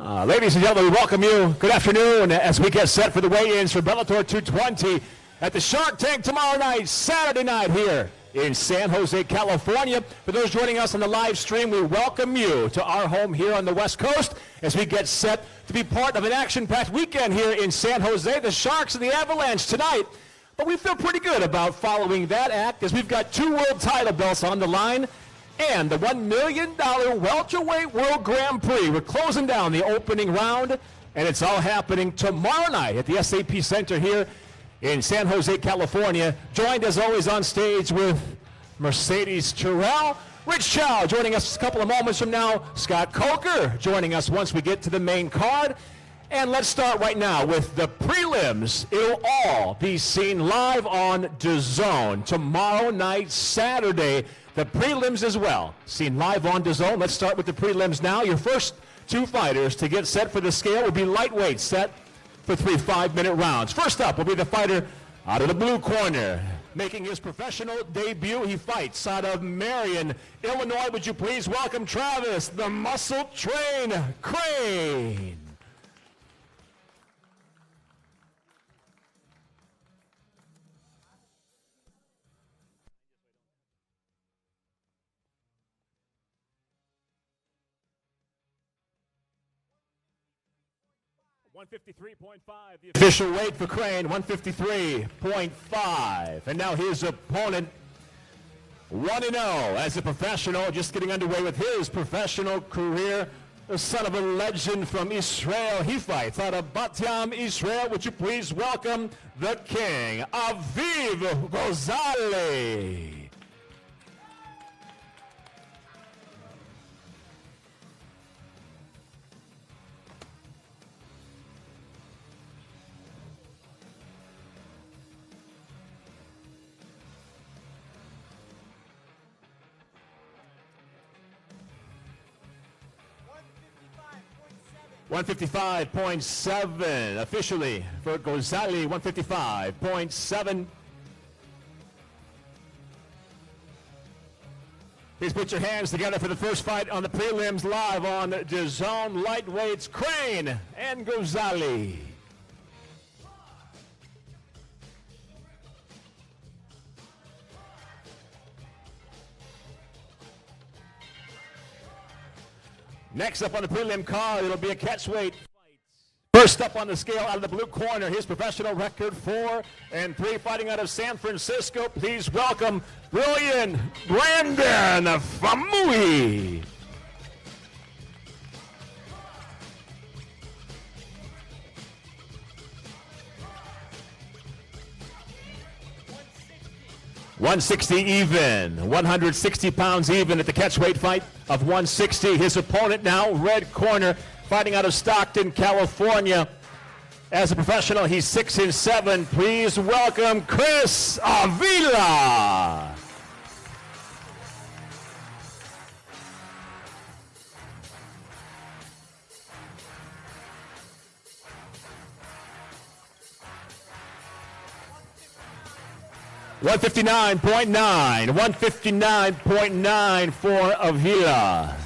Ladies and gentlemen, we welcome you. Good afternoon as we get set for the weigh-ins for Bellator 220 at the Shark Tank tomorrow night, Saturday night here in San Jose, California. For those joining us on the live stream, we welcome you to our home here on the West Coast as we get set to be part of an action-packed weekend here in San Jose. The Sharks and the Avalanche tonight. But we feel pretty good about following that act as we've got 2 world title belts on the line and the $1 million Welterweight World Grand Prix. We're closing down the opening round, and it's all happening tomorrow night at the SAP Center here in San Jose, California. Joined as always on stage with Mercedes Terrell. Rich Chow joining us a couple of moments from now. Scott Coker joining us once we get to the main card. And let's start right now with the prelims. It'll all be seen live on Dazn tomorrow night, Saturday. The prelims as well, seen live on Dazn. Let's start with the prelims now. Your first 2 fighters to get set for the scale will be lightweight, set for 3 5-minute rounds. First up will be the fighter out of the blue corner. Making his professional debut, he fights out of Marion, Illinois. Would you please welcome Travis, the Muscle Train Crane. 153.5, the official weight for Crane, 153.5. And now his opponent, 1-0 as a professional, just getting underway with his professional career. The son of a legend from Israel. He fights out of Bat-Yam, Israel. Would you please welcome the king, Aviv Gozali. 155.7 officially for Gozali, 155.7. Please put your hands together for the first fight on the prelims live on Dazn. Lightweights, Crane and Gozali. Next up on the prelim card, it'll be a catchweight fight. First up on the scale out of the blue corner, his professional record 4-3, fighting out of San Francisco. Please welcome brilliant Brandon Famui. $160 even, 160 pounds even at the catchweight fight of 160. His opponent now, red corner, fighting out of Stockton, California. As a professional, he's 6'7". Please welcome Chris Avila. $159.9 for Avila.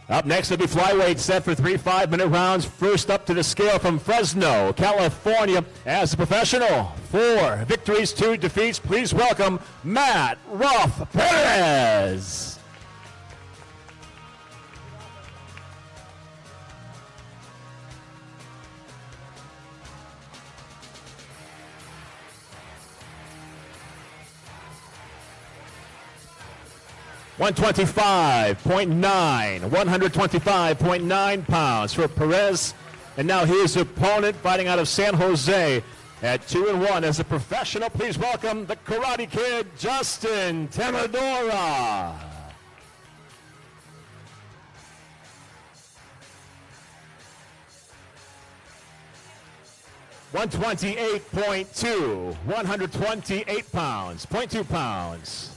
Up next will be Flyweight, set for 3 5-minute rounds. First up to the scale from Fresno, California, as a professional. 4 victories, 2 defeats. Please welcome Matt Ruff Perez. $125.9 pounds for Perez. And now his opponent, fighting out of San Jose at 2-1 as a professional. Please welcome the Karate Kid, Justin Temadora. 128.2, 128 pounds, 0.2 pounds.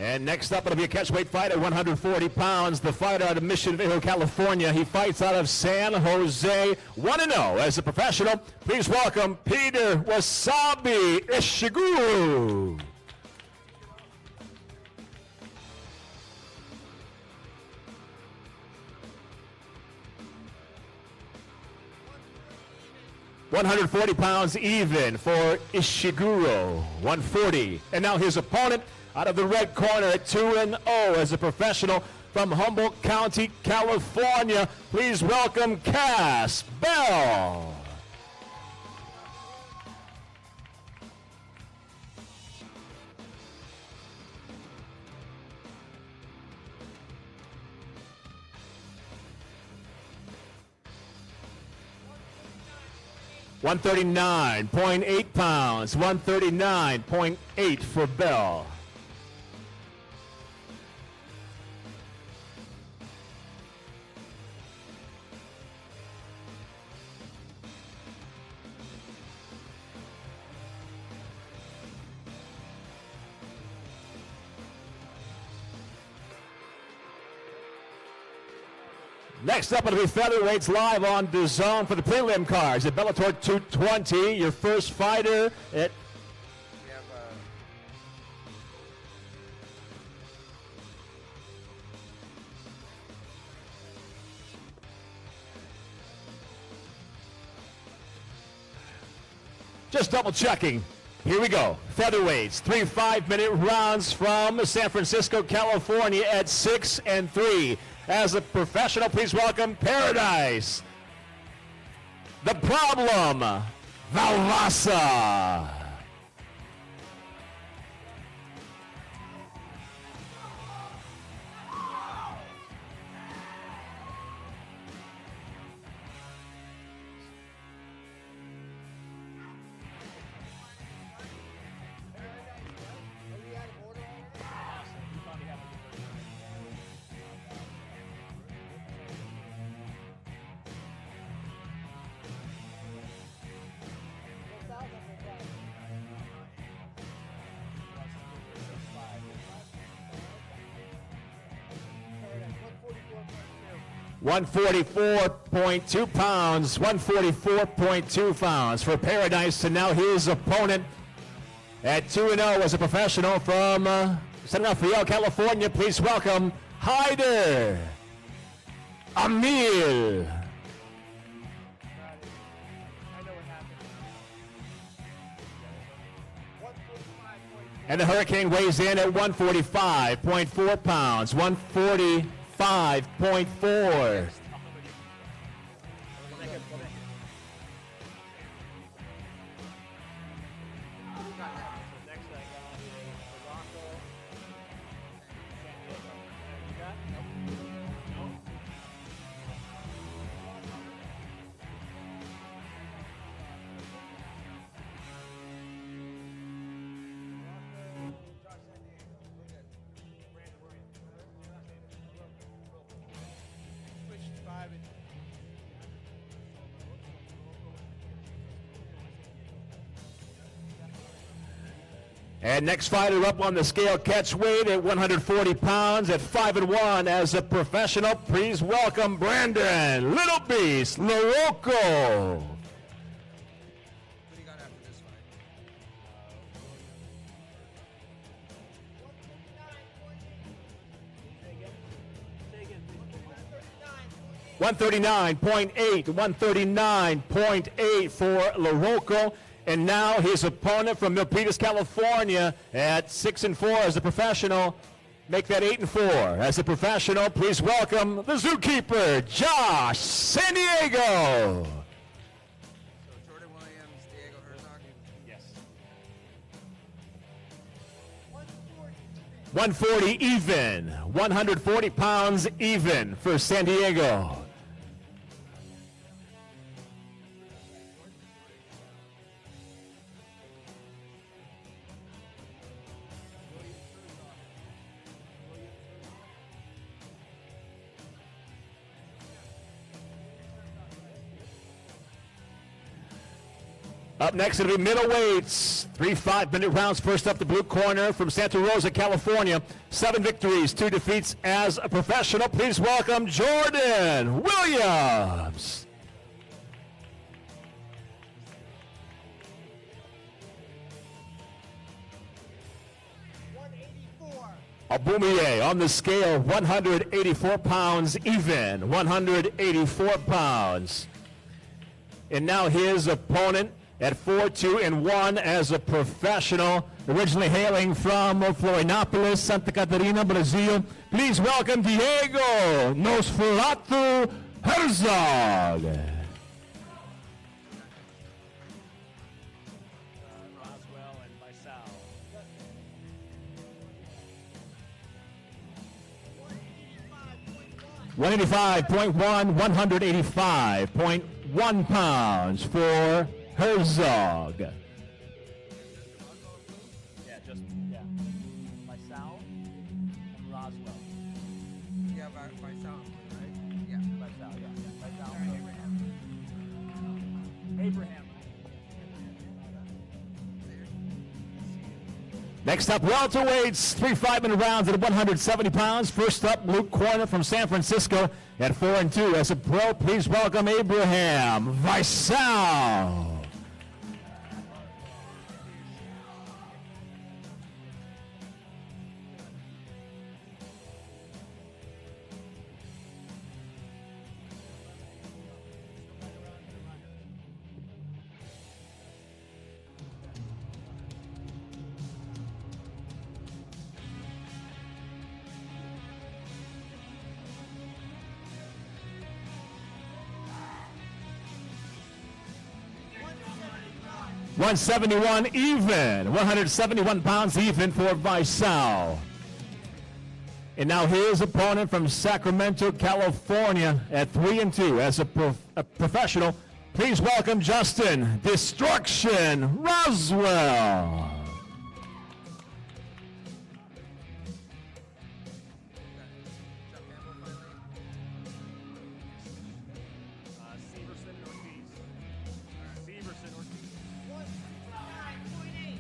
And next up, it'll be a catchweight fight at 140 pounds. The fighter out of Mission Viejo, California. He fights out of San Jose, 1-0 as a professional. Please welcome Peter Wasabi Ishiguro. £140 even for Ishiguro, 140. And now his opponent, out of the red corner at 2-0 as a professional from Humboldt County, California. Please welcome Cass Bell. £139.8 pounds, 139.8 for Bell. Next up, it'll be featherweights live on Dazn for the prelim cards at Bellator 220. Your first fighter at... Just double checking. Here we go. Featherweights, 3 5-minute rounds from San Francisco, California at 6 and 3. As a professional, please welcome Paradise, The Problem, Valvasa. $144.2 pounds, 144.2 pounds for Paradise, and now his opponent at 2-0 as a professional from San Rafael, California. Please welcome Hyder Amil. And the Hurricane weighs in at 145.4 pounds, 145.4. And next fighter up on the scale, catch weight at 140 pounds at 5-1 as a professional. Please welcome Brandon Little Beast LaRocco. $139.8, 139.8 for LaRocco. And now his opponent from Milpitas, California at 6-4 as a professional. Make that 8-4 as a professional. Please welcome the zookeeper, Josh San Diego. So Jordan Williams, Diego Herzog. Yes. 140 even, 140 pounds even for San Diego. Up next, it'll be middleweights. 3 5-minute rounds. First up, the blue corner from Santa Rosa, California. 7 victories, 2 defeats as a professional. Please welcome Jordan Williams. Abumier on the scale, 184 pounds even, 184 pounds. And now his opponent at 4-2-1 as a professional, originally hailing from Florianópolis, Santa Catarina, Brazil. Please welcome Diego Nosferatu Herzog. Roswell and Faisal. 185.1, 185.1 pounds for Herzog. Yeah, Faisal and Roswell. Yeah, by sound, right? Yeah. Faisal, Faisal. Abraham. Next up, welterweights, 3 5-minute rounds at 170 pounds. First up, Luke Corner from San Francisco at 4-2. As a pro, please welcome Abraham Faisal. $171 even, 171 pounds even for Faisal. And now his opponent from Sacramento, California at 3-2 as a professional. Please welcome Justin Destruction Roswell. Severson, Ortiz.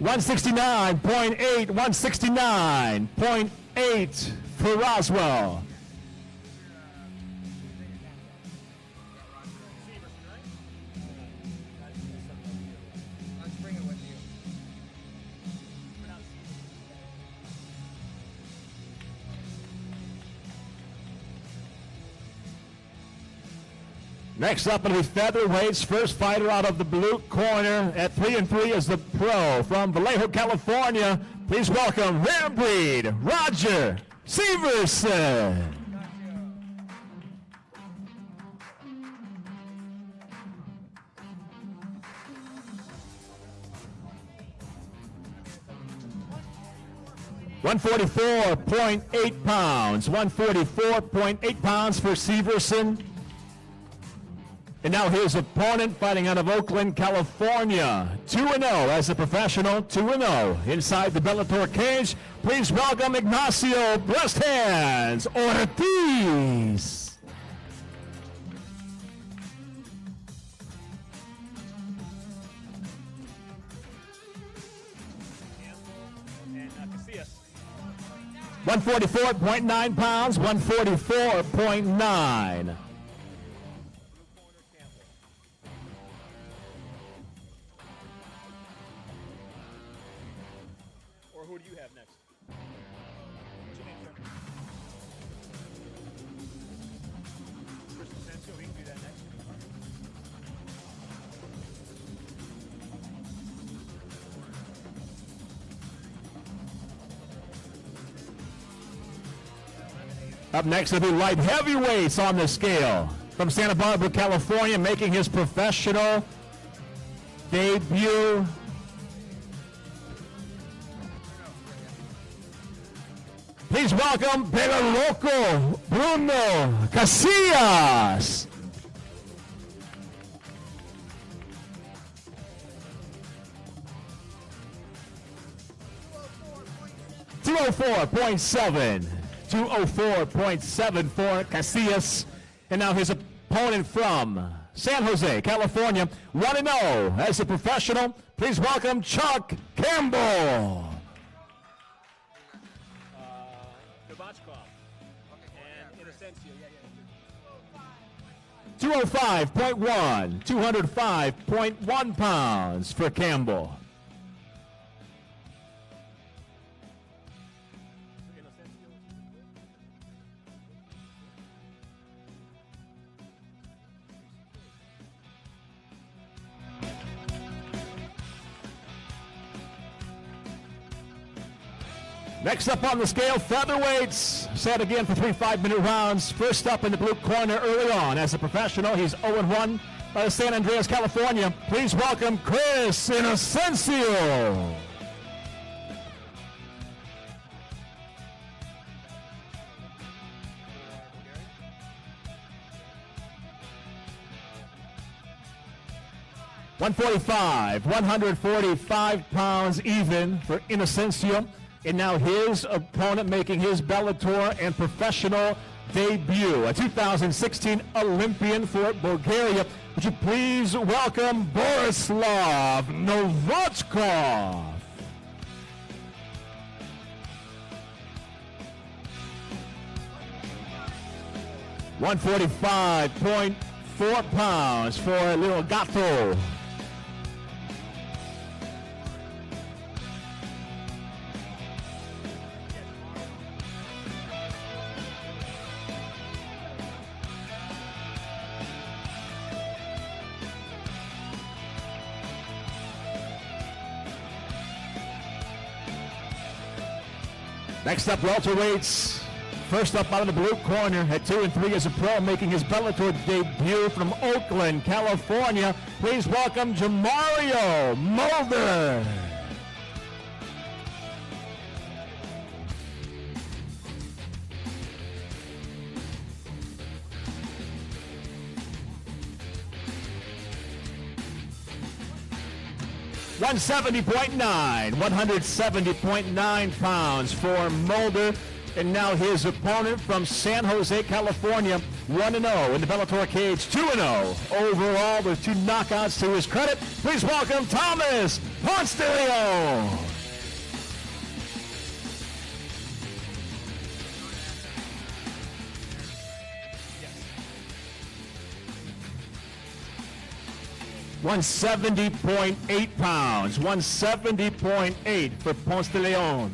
169.8, 169.8 for Roswell. Let's bring it with you. Next up will be featherweights. First fighter out of the blue corner at 3-3 is the pro from Vallejo, California. Please welcome Rare Breed Roger Severson. $144.8 pounds. 144.8 pounds for Severson. And now his opponent fighting out of Oakland, California. 2-0 as a professional, 2-0 inside the Bellator cage. Please welcome Ignacio Breast Hands Ortiz. And Casillas. 144.9 pounds, 144.9. Or who do you have next? What's your name, sir? Chris Asensio, we can do that next. Up next will be light heavyweights on the scale. From Santa Barbara, California, making his professional debut. Please welcome Pega Loco Bruno Casillas. $204.7. 204.7 for Casillas. And now his opponent from San Jose, California, 1-0 as a professional. Please welcome Chuck Campbell. Gabachkov. And Innocencio. 205.1, 205.1 pounds for Campbell. Next up on the scale, featherweights. Set again for 3 5-minute rounds. First up in the blue corner early on as a professional. He's 0-1 out of San Andreas, California. Please welcome Chris Innocencio. £145 even for Innocencio. And now his opponent making his Bellator and professional debut, a 2016 Olympian for Bulgaria. Would you please welcome Borislav Novichokov. £145.4 for Little Gato. Next up, welterweights. First up out of the blue corner at 2-3 as a pro, making his Bellator debut from Oakland, California. Please welcome Jamario Mulder. $170.9 pounds for Mulder. And now his opponent from San Jose, California, 1-0 in the Bellator cage, 2-0 overall with 2 knockouts to his credit. Please welcome Thomas Ponce de Leon. $170.8 pounds, 170.8 for Ponce de Leon.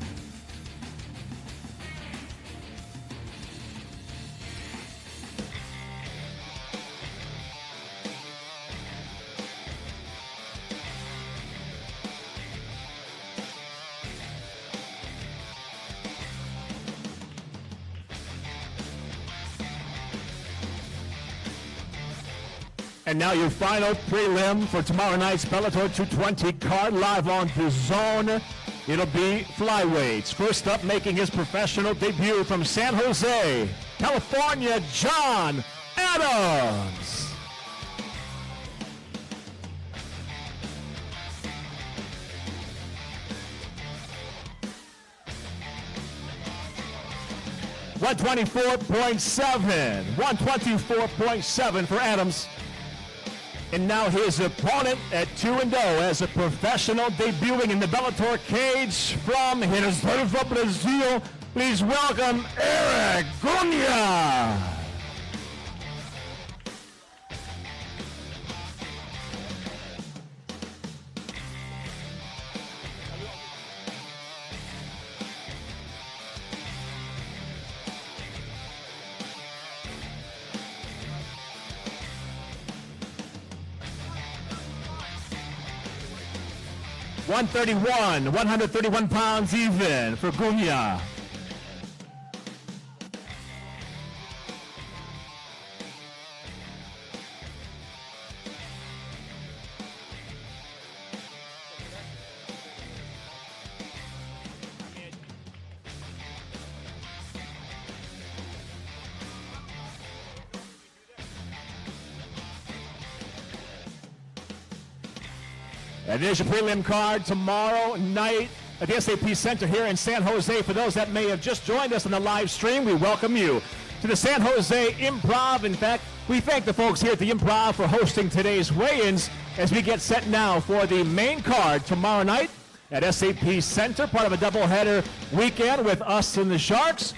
And now your final prelim for tomorrow night's Bellator 220 card live on Dazn. It'll be flyweights. First up, making his professional debut from San Jose, California, John Adams. $124.7 for Adams. And now his opponent at 2-0 as a professional debuting in the Bellator cage from Henderson, Brazil. Please welcome Eric Cunha. £131 even for Cunha. And there's your prelim card tomorrow night at the SAP Center here in San Jose. For those that may have just joined us on the live stream, we welcome you to the San Jose Improv. In fact, we thank the folks here at the Improv for hosting today's weigh-ins as we get set now for the main card tomorrow night at SAP Center, part of a doubleheader weekend with us and the Sharks.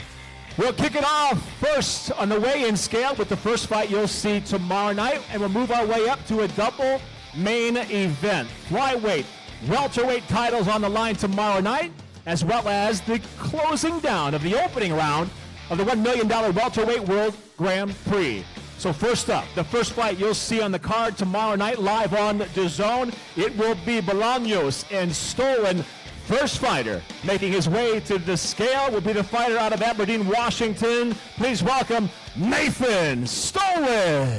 We'll kick it off first on the weigh-in scale with the first fight you'll see tomorrow night, and we'll move our way up to a double main event. Flyweight, welterweight titles on the line tomorrow night, as well as the closing down of the opening round of the $1 million Welterweight World Grand Prix. So first up, the first fight you'll see on the card tomorrow night live on Dazn. It will be Bolaños and Stolen. First fighter making his way to the scale will be the fighter out of Aberdeen, Washington. Please welcome Nathan Stolen.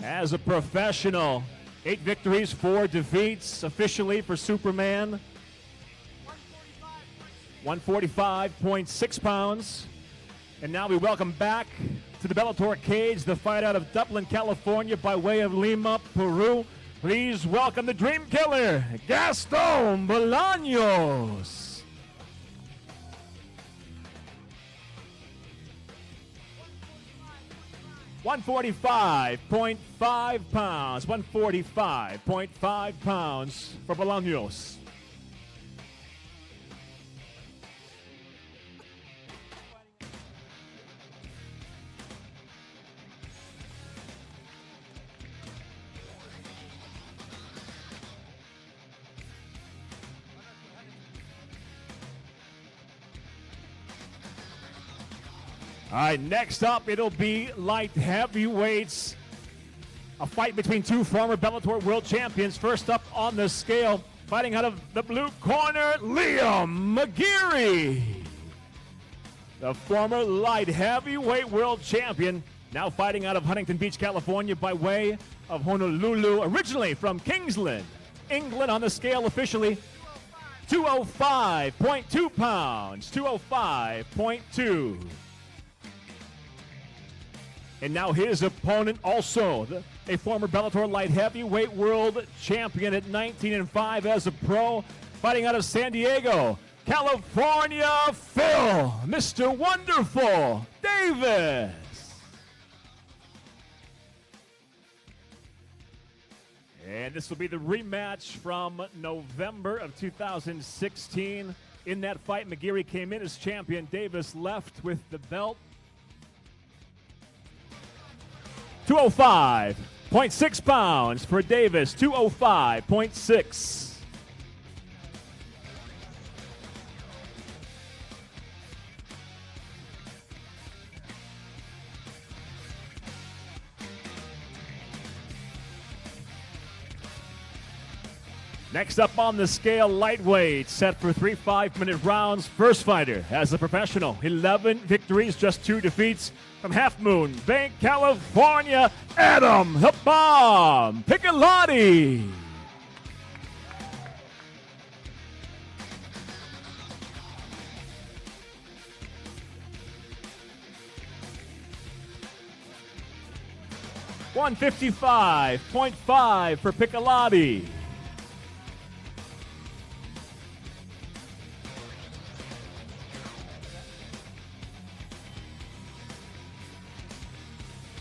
As a professional, 8 victories, 4 defeats officially for Superman. 145.6 pounds. And now we welcome back to the Bellator cage the fight out of Dublin, California by way of Lima, Peru. Please welcome the Dream Killer, Gaston Bolaños. $145.5 pounds. 145.5 pounds for Bolaños. All right, next up, it'll be light heavyweights. A fight between 2 former Bellator world champions. First up on the scale, fighting out of the blue corner, Liam McGeary. The former light heavyweight world champion, now fighting out of Huntington Beach, California by way of Honolulu. Originally from Kingsland, England on the scale officially. 205.2 pounds, 205.2. And now his opponent, also a former Bellator light heavyweight world champion at 19-5 as a pro, fighting out of San Diego, California, Phil, Mr. Wonderful Davis. And this will be the rematch from November of 2016. In that fight, McGeary came in as champion. Davis left with the belt. 205.6 pounds for Davis, 205.6. Next up on the scale, lightweight, set for 3 5-minute rounds. First fighter as a professional, 11 victories, just 2 defeats. From Half Moon Bank, California, Adam the Bomb Piccolotti. $155.5 for Piccolotti.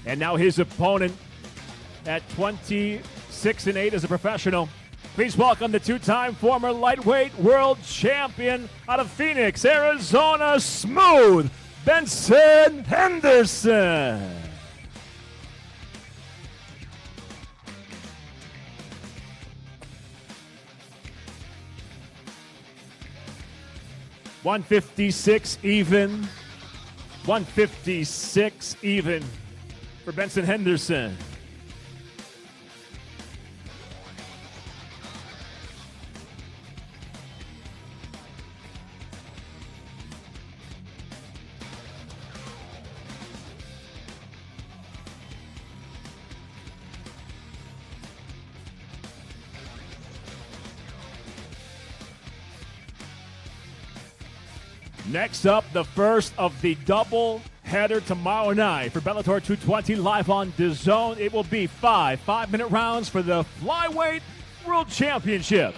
And now his opponent at 26-8 as a professional. Please welcome the 2-time former lightweight world champion out of Phoenix, Arizona, Smooth Benson Henderson. $156 even. $156 even for Benson Henderson. Next up, the first of the double header tomorrow night for Bellator 220 live on Dazn. It will be 5 5-minute rounds for the flyweight World Championship.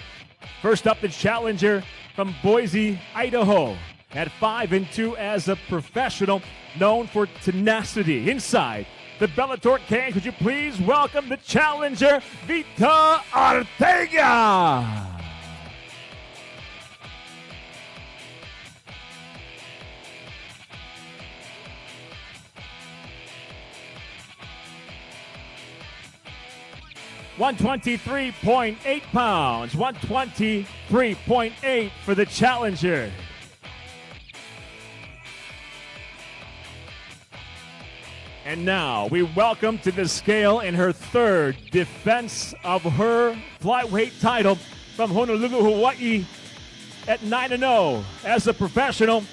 First up, the challenger from Boise, Idaho. At 5-2 as a professional, known for tenacity. Inside the Bellator cage, would you please welcome the challenger, Vita Ortega. 123.8 pounds, 123.8 for the challenger. And now we welcome to the scale in her third defense of her flyweight title from Honolulu, Hawaii at 9-0 as a professional.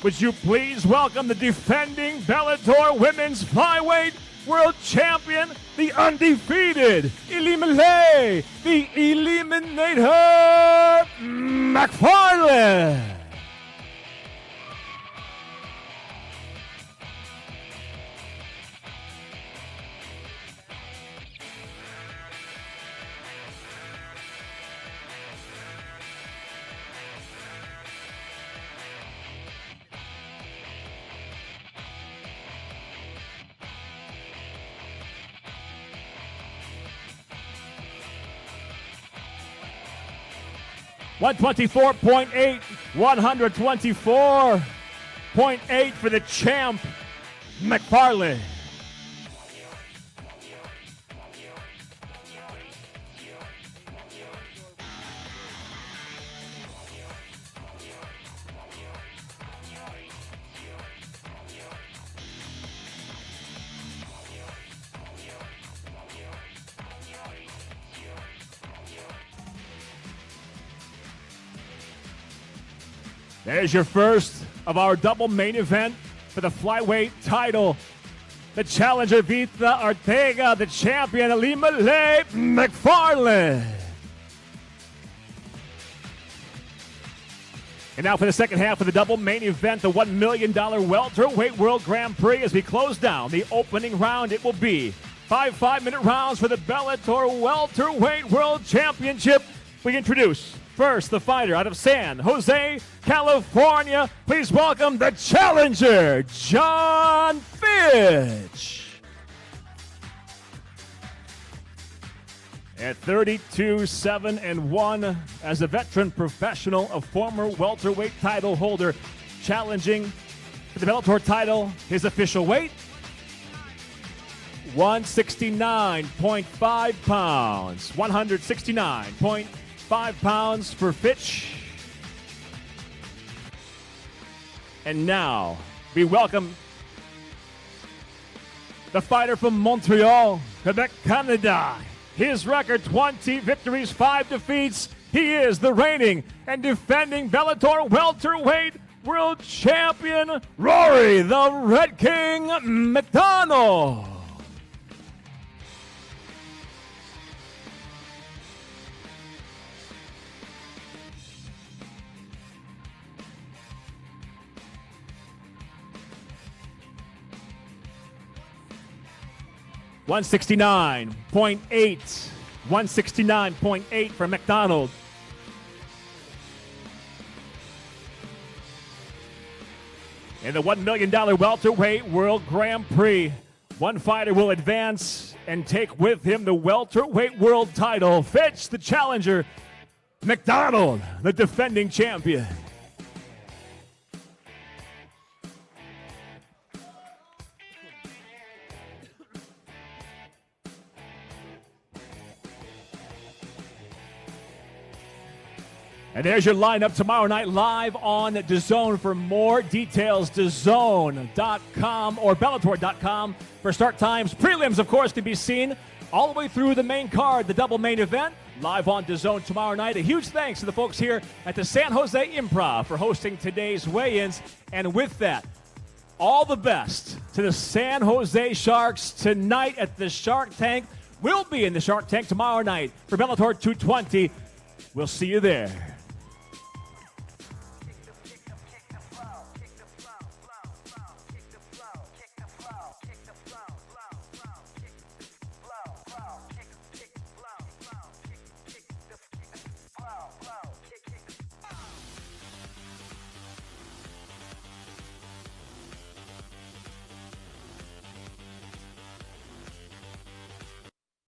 Would you please welcome the defending Bellator Women's Flyweight World Champion, the undefeated Elimelei, the Eliminator McFarland. .8, 124.8 for the champ, McFarland. There's your first of our double main event for the flyweight title. The challenger, Vita Ortega, the champion, Elimelei McFarland. And now for the second half of the double main event, the $1 million Welterweight World Grand Prix. As we close down the opening round, it will be 5 5-minute rounds for the Bellator Welterweight World Championship. We introduce first the fighter out of San Jose, California. Please welcome the challenger, John Fitch. At 32-7-1, as a veteran professional, a former welterweight title holder, challenging for the Bellator title, his official weight, 169.5 pounds, 169.5 pounds for Fitch. And now we welcome the fighter from Montreal, Quebec, Canada. His record, 20 victories, 5 defeats. He is the reigning and defending Bellator welterweight world champion, Rory the Red King McDonald. $169.8 for McDonald. In the $1 million welterweight world Grand Prix, one fighter will advance and take with him the welterweight world title. Fitch, the challenger. McDonald, the defending champion. And there's your lineup tomorrow night live on Dazn. For more details, Dazn.com or Bellator.com for start times. Prelims, of course, can be seen all the way through the main card, the double main event, live on Dazn tomorrow night. A huge thanks to the folks here at the San Jose Improv for hosting today's weigh-ins. And with that, all the best to the San Jose Sharks tonight at the Shark Tank. We'll be in the Shark Tank tomorrow night for Bellator 220. We'll see you there.